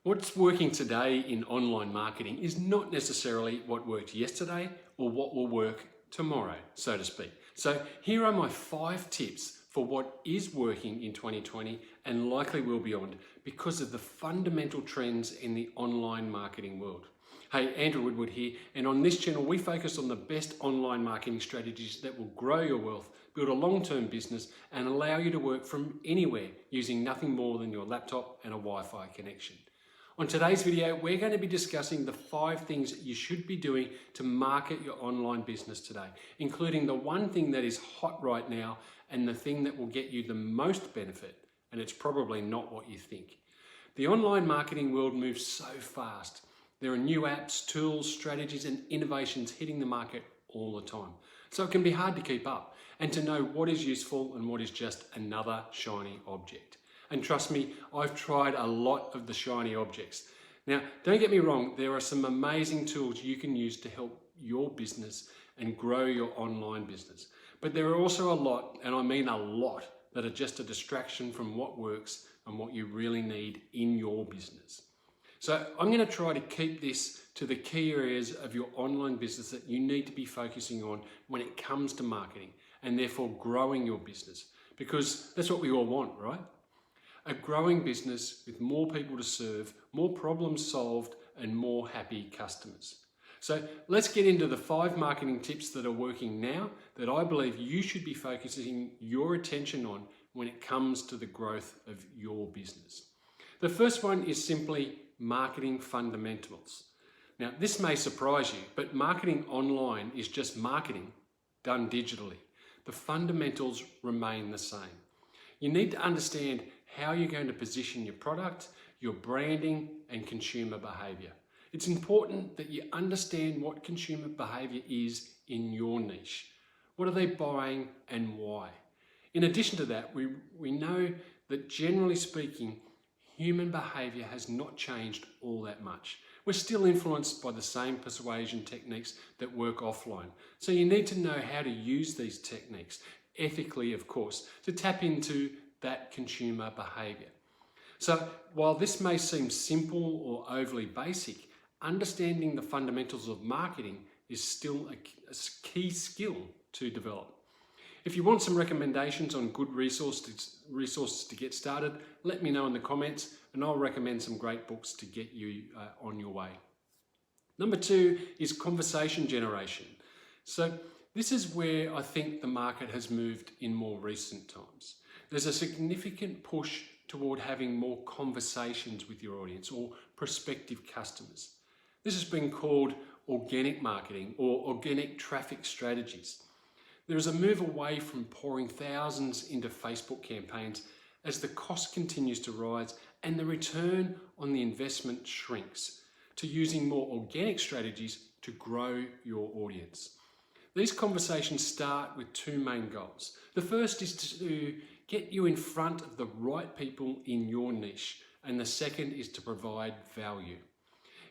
What's working today in online marketing is not necessarily what worked yesterday or what will work tomorrow, so to speak. So here are my 5 tips for what is working in 2020 and likely will beyond because of the fundamental trends in the online marketing world. Hey, Andrew Woodward here, and on this channel we focus on the best online marketing strategies that will grow your wealth, build a long-term business and allow you to work from anywhere using nothing more than your laptop and a Wi-Fi connection. On today's video, we're going to be discussing the 5 things that you should be doing to market your online business today, including the one thing that is hot right now and the thing that will get you the most benefit, and it's probably not what you think. The online marketing world moves so fast. There are new apps, tools, strategies, and innovations hitting the market all the time. So it can be hard to keep up and to know what is useful and what is just another shiny object. And trust me, I've tried a lot of the shiny objects. Now, don't get me wrong, there are some amazing tools you can use to help your business and grow your online business. But there are also a lot, and I mean a lot, that are just a distraction from what works and what you really need in your business. So I'm going to try to keep this to the key areas of your online business that you need to be focusing on when it comes to marketing and therefore growing your business, because that's what we all want, right? A growing business with more people to serve, more problems solved, and more happy customers. So let's get into the 5 marketing tips that are working now that I believe you should be focusing your attention on when it comes to the growth of your business. The first one is simply marketing fundamentals. Now, this may surprise you, but marketing online is just marketing done digitally. The fundamentals remain the same. You need to understand how you're going to position your product, your branding, and consumer behavior. It's important that you understand what consumer behavior is in your niche. What are they buying and why? In addition to that, we know that generally speaking, human behavior has not changed all that much. We're still influenced by the same persuasion techniques that work offline. So you need to know how to use these techniques, ethically of course, to tap into that consumer behavior. So while this may seem simple or overly basic, understanding the fundamentals of marketing is still a key skill to develop. If you want some recommendations on good resources to get started, let me know in the comments and I'll recommend some great books to get you on your way. Number 2 is conversation generation. So this is where I think the market has moved in more recent times. There's a significant push toward having more conversations with your audience or prospective customers. This has been called organic marketing or organic traffic strategies. There is a move away from pouring thousands into Facebook campaigns as the cost continues to rise and the return on the investment shrinks, to using more organic strategies to grow your audience. These conversations start with 2 main goals. The first is to get you in front of the right people in your niche, and the second is to provide value.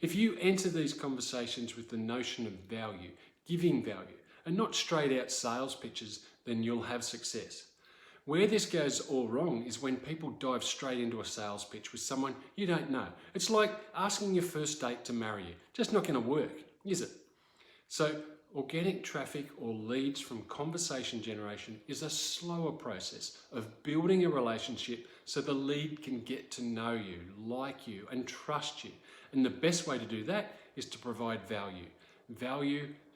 If you enter these conversations with the notion of value, giving value, and not straight out sales pitches, then you'll have success. Where this goes all wrong is when people dive straight into a sales pitch with someone you don't know. It's like asking your first date to marry you. Just not going to work, is it? So organic traffic or leads from conversation generation is a slower process of building a relationship so the lead can get to know you, like you, and trust you. And the best way to do that is to provide value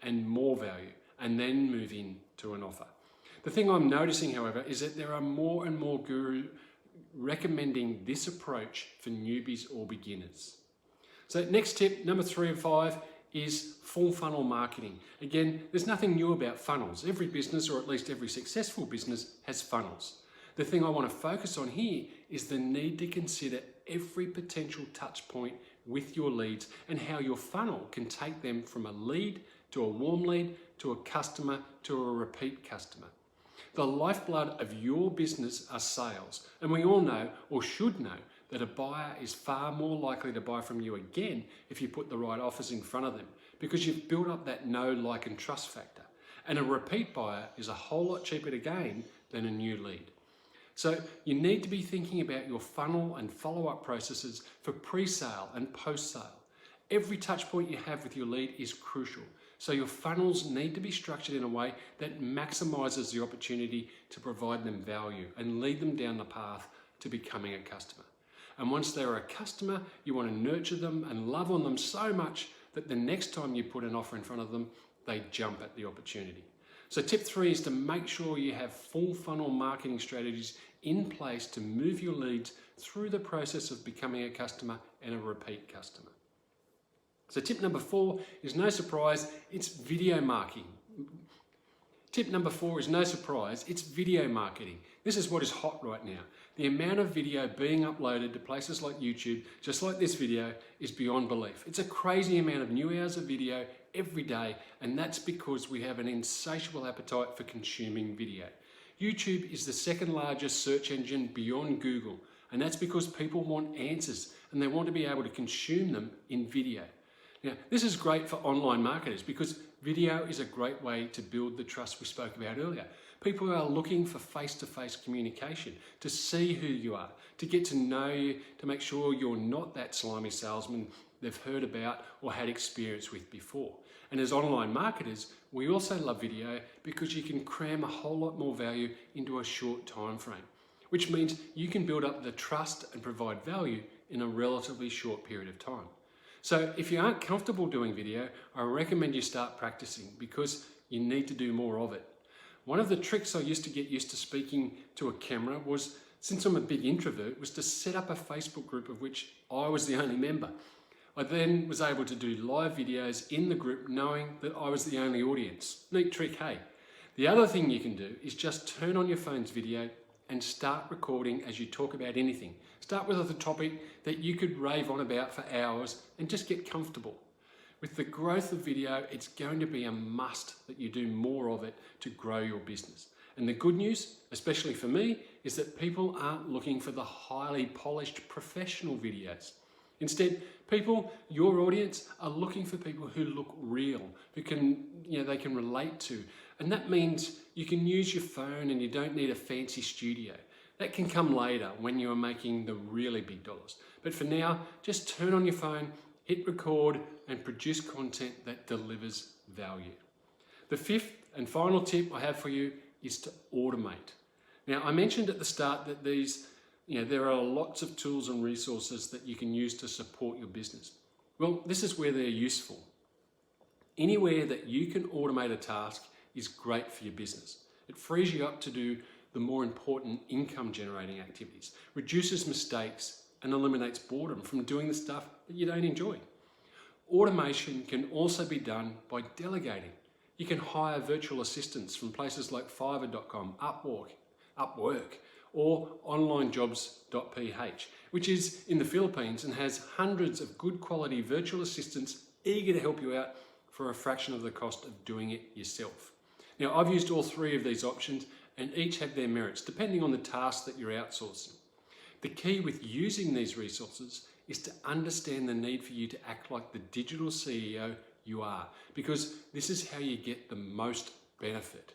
and more value, and then move into an offer. The thing I'm noticing, however, is that there are more and more gurus recommending this approach for newbies or beginners. So next tip, number 3 and 5, is full funnel marketing. Again, there's nothing new about funnels. Every business, or at least every successful business, has funnels. The thing I want to focus on here is the need to consider every potential touch point with your leads and how your funnel can take them from a lead to a warm lead to a customer to a repeat customer. The lifeblood of your business are sales, and we all know, or should know, that a buyer is far more likely to buy from you again if you put the right offers in front of them, because you've built up that know, like and trust factor. And a repeat buyer is a whole lot cheaper to gain than a new lead. So you need to be thinking about your funnel and follow-up processes for pre-sale and post-sale. Every touch point you have with your lead is crucial. So your funnels need to be structured in a way that maximizes the opportunity to provide them value and lead them down the path to becoming a customer. And once they're a customer, you want to nurture them and love on them so much that the next time you put an offer in front of them, they jump at the opportunity. So tip 3 is to make sure you have full funnel marketing strategies in place to move your leads through the process of becoming a customer and a repeat customer. So tip number 4 is no surprise, it's video marketing. Tip number 4 is no surprise, it's video marketing. This is what is hot right now. The amount of video being uploaded to places like YouTube, just like this video, is beyond belief. It's a crazy amount of new hours of video every day, and that's because we have an insatiable appetite for consuming video. YouTube is the second largest search engine beyond Google, and that's because people want answers and they want to be able to consume them in video. Now, this is great for online marketers because video is a great way to build the trust we spoke about earlier. People are looking for face-to-face communication, to see who you are, to get to know you, to make sure you're not that slimy salesman they've heard about or had experience with before. And as online marketers, we also love video because you can cram a whole lot more value into a short time frame, which means you can build up the trust and provide value in a relatively short period of time. So if you aren't comfortable doing video, I recommend you start practicing because you need to do more of it. One of the tricks I used to get used to speaking to a camera was, since I'm a big introvert, was to set up a Facebook group of which I was the only member. I then was able to do live videos in the group knowing that I was the only audience. Neat trick, hey? The other thing you can do is just turn on your phone's video and start recording as you talk about anything. Start with a topic that you could rave on about for hours and just get comfortable. With the growth of video, it's going to be a must that you do more of it to grow your business. And the good news, especially for me, is that people aren't looking for the highly polished professional videos. Instead, people, your audience, are looking for people who look real, who they can relate to. And that means you can use your phone and you don't need a fancy studio. That can come later when you are making the really big dollars. But for now, just turn on your phone, hit record, and produce content that delivers value. The 5th and final tip I have for you is to automate. Now, I mentioned at the start that there are lots of tools and resources that you can use to support your business. Well, this is where they're useful. Anywhere that you can automate a task is great for your business. It frees you up to do the more important income generating activities, reduces mistakes, and eliminates boredom from doing the stuff that you don't enjoy. Automation can also be done by delegating. You can hire virtual assistants from places like Fiverr.com, Upwork, or onlinejobs.ph, which is in the Philippines and has hundreds of good quality virtual assistants eager to help you out for a fraction of the cost of doing it yourself. Now, I've used all 3 of these options and each have their merits depending on the task that you're outsourcing. The key with using these resources is to understand the need for you to act like the digital CEO you are, because this is how you get the most benefit.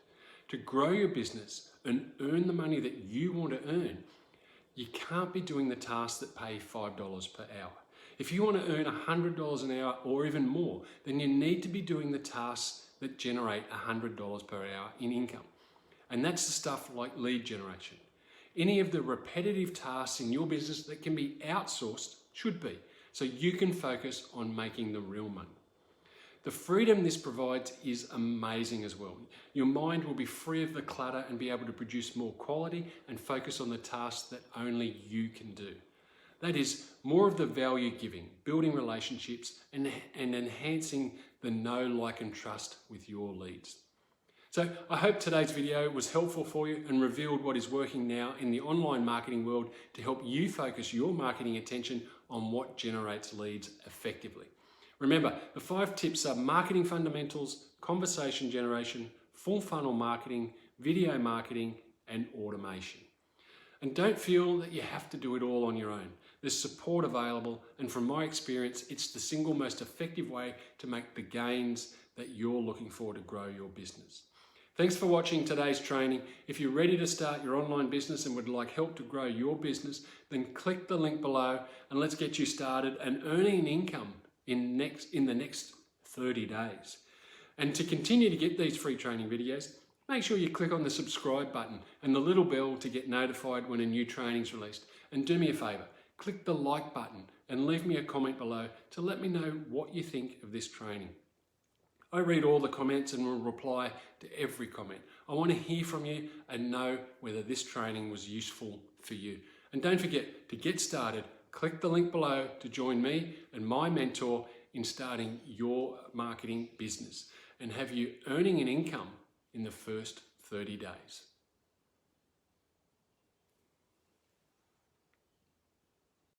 To grow your business and earn the money that you want to earn, you can't be doing the tasks that pay $5 per hour. If you want to earn $100 an hour or even more, then you need to be doing the tasks that generate $100 per hour in income. And that's the stuff like lead generation. Any of the repetitive tasks in your business that can be outsourced should be, so you can focus on making the real money. The freedom this provides is amazing as well. Your mind will be free of the clutter and be able to produce more quality and focus on the tasks that only you can do. That is more of the value giving, building relationships, and enhancing the know, like, and trust with your leads. So I hope today's video was helpful for you and revealed what is working now in the online marketing world to help you focus your marketing attention on what generates leads effectively. Remember, the 5 tips are marketing fundamentals, conversation generation, full funnel marketing, video marketing, and automation. And don't feel that you have to do it all on your own. There's support available, and from my experience, it's the single most effective way to make the gains that you're looking for to grow your business. Thanks for watching today's training. If you're ready to start your online business and would like help to grow your business, then click the link below and let's get you started and earning an income in the next 30 days. And to continue to get these free training videos, make sure you click on the subscribe button and the little bell to get notified when a new training is released. And do me a favor, click the like button and leave me a comment below to let me know what you think of this training. I read all the comments and will reply to every comment. I want to hear from you and know whether this training was useful for you. And don't forget to get started, click the link below to join me and my mentor in starting your marketing business and have you earning an income in the first 30 days.